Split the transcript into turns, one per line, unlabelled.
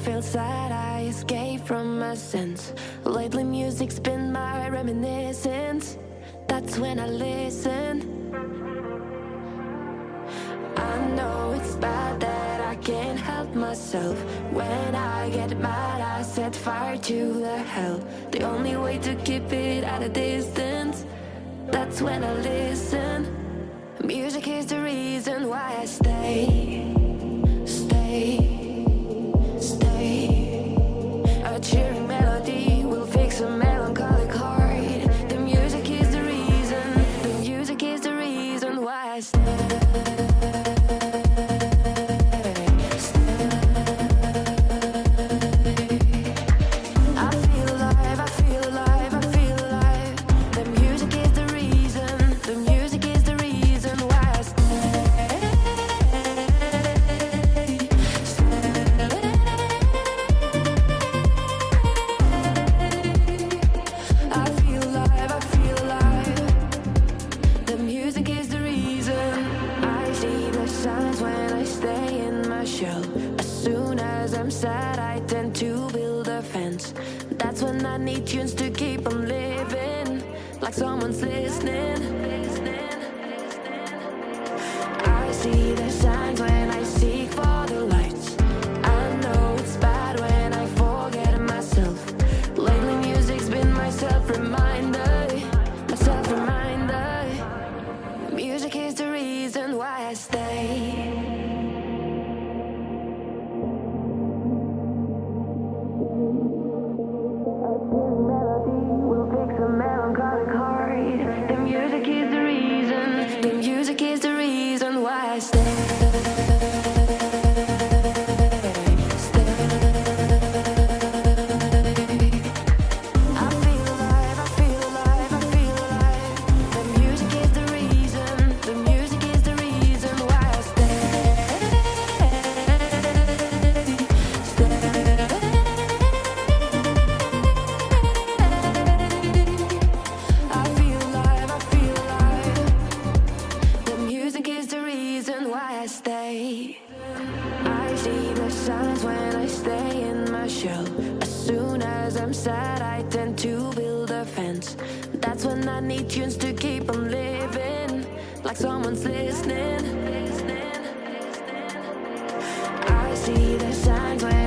feel sad, I escape from my sense. Lately music's been my reminiscence. That's when I listen. I know it's bad that I can't help myself. When I get mad, I set fire to the hell. The only way to keep it at a distance, that's when I listen. Music is the reason why I stay. A cheering melody will fix a melancholic heart. The music is the reason. The music is the reason why I stay. Tunes to keep on living, like someone's listening. I see the signs when I seek for the lights. I know it's bad when I forget myself. Lately music's been my self-reminder, my self-reminder. Music is the reason why I stay. Tunes to keep on living, like someone's listening. I see the signs when